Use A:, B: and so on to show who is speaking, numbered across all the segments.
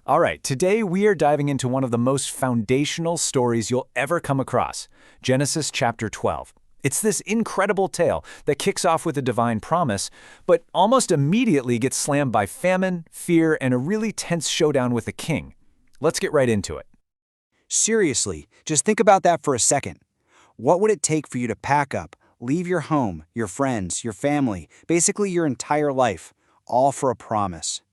A: All right, today we are diving into one of the most foundational stories you'll ever come across, Genesis chapter 12. It's this incredible tale that kicks off with a divine promise, but almost immediately gets slammed by famine, fear, and a really tense showdown with a king. Let's get right into it.
B: Seriously, just think about that for a second. What would it take for you to pack up, leave your home, your friends, your family, basically your entire life, all for a promise?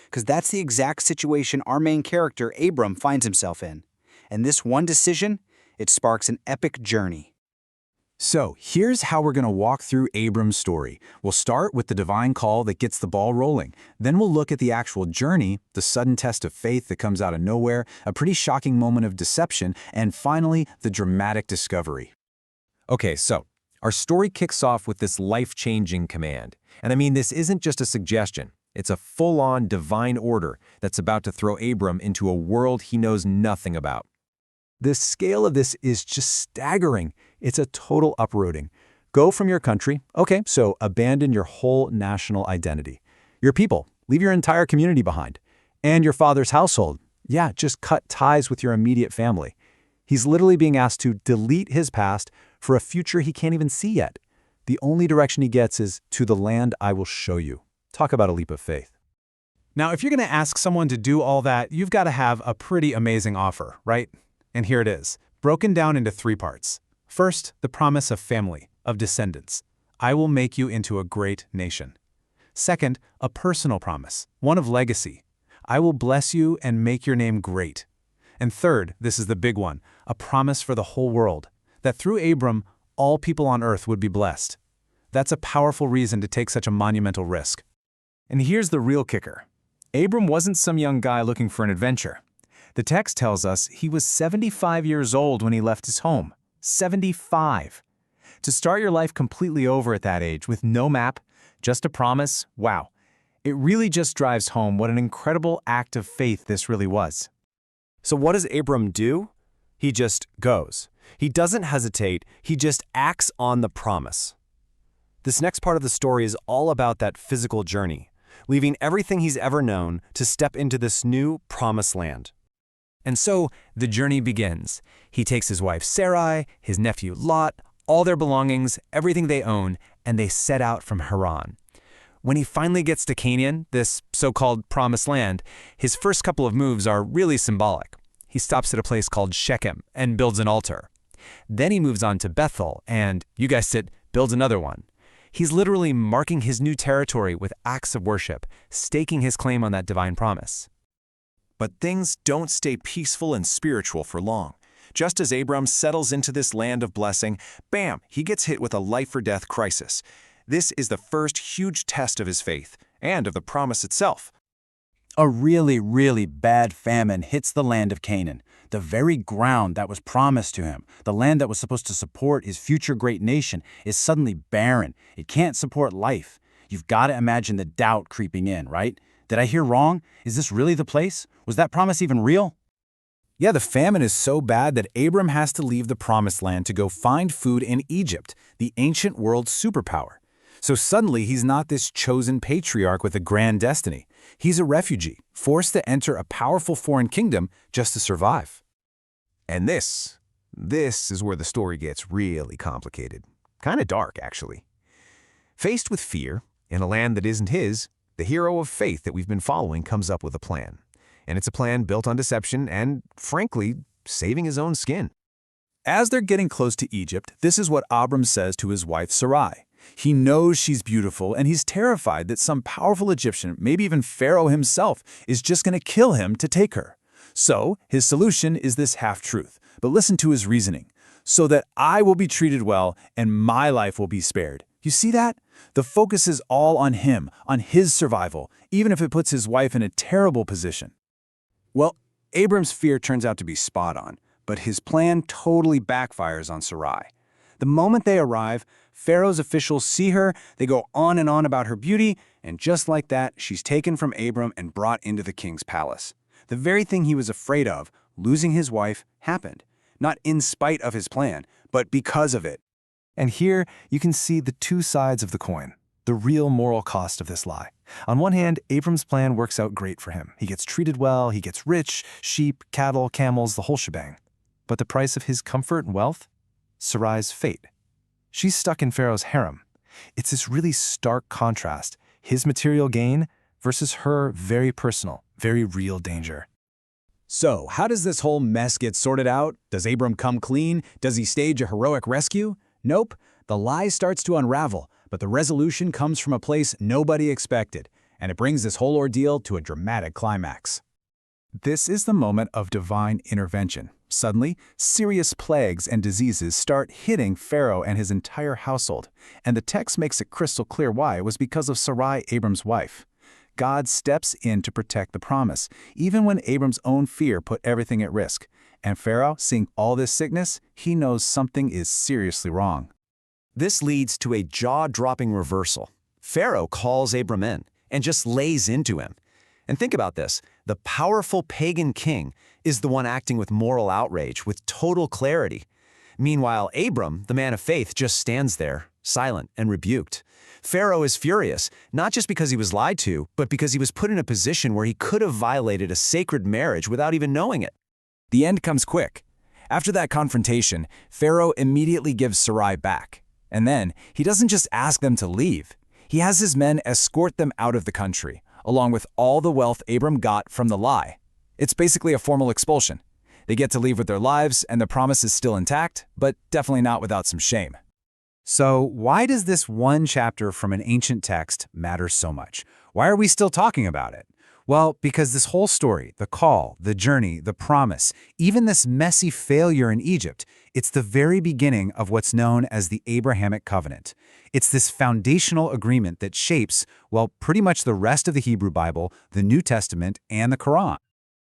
B: Because that's the exact situation our main character, Abram, finds himself in. And this one decision, it sparks an epic journey.
A: So, here's how we're going to walk through Abram's story. We'll start with the divine call that gets the ball rolling. Then we'll look at the actual journey, the sudden test of faith that comes out of nowhere, a pretty shocking moment of deception, and finally, the dramatic discovery. Okay, so our story kicks off with this life-changing command. And I mean, this isn't just a suggestion. It's a full-on divine order that's about to throw Abram into a world he knows nothing about. The scale of this is just staggering. It's a total uprooting. Go from your country. Okay, so abandon your whole national identity. Your people, leave your entire community behind. And your father's household. Yeah, just cut ties with your immediate family. He's literally being asked to delete his past for a future he can't even see yet. The only direction he gets is to the land I will show you. Talk about a leap of faith.
C: Now, if you're going to ask someone to do all that, you've got to have a pretty amazing offer, right? And here it is, broken down into 3 parts. First, the promise of family, of descendants. I will make you into a great nation. Second, a personal promise, one of legacy. I will bless you and make your name great. And third, this is the big one, a promise for the whole world, that through Abram, all people on earth would be blessed. That's a powerful reason to take such a monumental risk. And here's the real kicker. Abram wasn't some young guy looking for an adventure. The text tells us he was 75 years old when he left his home. 75. To start your life completely over at that age with no map, just a promise, wow. It really just drives home what an incredible act of faith this really was.
D: So what does Abram do? He just goes. He doesn't hesitate, he just acts on the promise. This next part of the story is all about that physical journey, leaving everything he's ever known to step into this new promised land.
A: And so the journey begins. He takes his wife Sarai, his nephew Lot, all their belongings, everything they own, and they set out from Haran. When he finally gets to Canaan, this so-called promised land, his first couple of moves are really symbolic. He stops at a place called Shechem and builds an altar. Then he moves on to Bethel and, you guessed it, builds another one. He's literally marking his new territory with acts of worship, staking his claim on that divine promise.
E: But things don't stay peaceful and spiritual for long. Just as Abram settles into this land of blessing, bam, he gets hit with a life-or-death crisis. This is the first huge test of his faith, and of the promise itself.
B: A really, really bad famine hits the land of Canaan, the very ground that was promised to him. The land that was supposed to support his future great nation is suddenly barren. It can't support life. You've got to imagine the doubt creeping in, right? Did I hear wrong? Is this really the place? Was that promise even real?
A: Yeah, the famine is so bad that Abram has to leave the promised land to go find food in Egypt, the ancient world's superpower. So suddenly he's not this chosen patriarch with a grand destiny. He's a refugee, forced to enter a powerful foreign kingdom just to survive.
E: And this is where the story gets really complicated. Kind of dark, actually. Faced with fear, in a land that isn't his, the hero of faith that we've been following comes up with a plan. And it's a plan built on deception and, frankly, saving his own skin.
A: As they're getting close to Egypt, this is what Abram says to his wife Sarai. He knows she's beautiful, and he's terrified that some powerful Egyptian, maybe even Pharaoh himself, is just going to kill him to take her. So his solution is this half-truth. But listen to his reasoning. So that I will be treated well and my life will be spared. You see that? The focus is all on him, on his survival, even if it puts his wife in a terrible position. Well, Abram's fear turns out to be spot on, but his plan totally backfires on Sarai. The moment they arrive, Pharaoh's officials see her, they go on and on about her beauty, and just like that, she's taken from Abram and brought into the king's palace. The very thing he was afraid of, losing his wife, happened. Not in spite of his plan, but because of it. And here you can see the two sides of the coin.
C: the real moral cost of this lie. On one hand, Abram's plan works out great for him. He gets treated well, he gets rich, sheep, cattle, camels, the whole shebang. But the price of his comfort and wealth? Sarai's fate. She's stuck in Pharaoh's harem. It's this really stark contrast, his material gain versus her very personal, very real danger.
A: So, how does this whole mess get sorted out? Does Abram come clean? Does he stage a heroic rescue? Nope. The lie starts to unravel, but the resolution comes from a place nobody expected, and it brings this whole ordeal to a dramatic climax. This is the moment of divine intervention. Suddenly, serious plagues and diseases start hitting Pharaoh and his entire household, and the text makes it crystal clear why. It was because of Sarai, Abram's wife. God steps in to protect the promise, even when Abram's own fear put everything at risk. And Pharaoh, seeing all this sickness, he knows something is seriously wrong.
D: This leads to a jaw-dropping reversal. Pharaoh calls Abram in and just lays into him. And think about this, the powerful pagan king is the one acting with moral outrage, with total clarity. Meanwhile, Abram, the man of faith, just stands there, silent and rebuked. Pharaoh is furious, not just because he was lied to, but because he was put in a position where he could have violated a sacred marriage without even knowing it.
A: The end comes quick. After that confrontation, Pharaoh immediately gives Sarai back. And then, he doesn't just ask them to leave. He has his men escort them out of the country, along with all the wealth Abram got from the lie. It's basically a formal expulsion. They get to leave with their lives, and the promise is still intact, but definitely not without some shame.
C: So why does this one chapter from an ancient text matter so much? Why are we still talking about it? Well, because this whole story, the call, the journey, the promise, even this messy failure in Egypt, it's the very beginning of what's known as the Abrahamic covenant. It's this foundational agreement that shapes, well, pretty much the rest of the Hebrew Bible, the New Testament, and the Quran.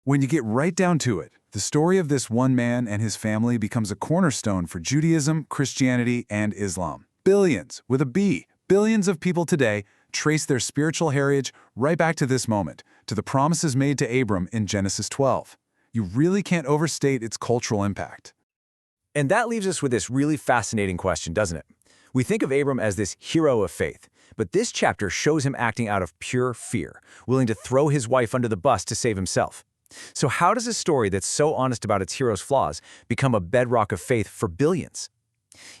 F: When you get right down to it, the story of this one man and his family becomes a cornerstone for Judaism, Christianity, and Islam. Billions, with a B, billions of people today trace their spiritual heritage right back to this moment, to the promises made to Abram in Genesis 12. You really can't overstate its cultural impact.
A: And that leaves us with this really fascinating question, doesn't it? We think of Abram as this hero of faith, but this chapter shows him acting out of pure fear, willing to throw his wife under the bus to save himself. So how does a story that's so honest about its hero's flaws become a bedrock of faith for billions?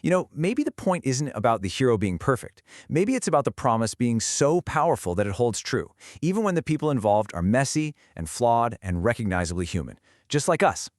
A: You know, maybe the point isn't about the hero being perfect. Maybe it's about the promise being so powerful that it holds true, even when the people involved are messy and flawed and recognizably human, just like us.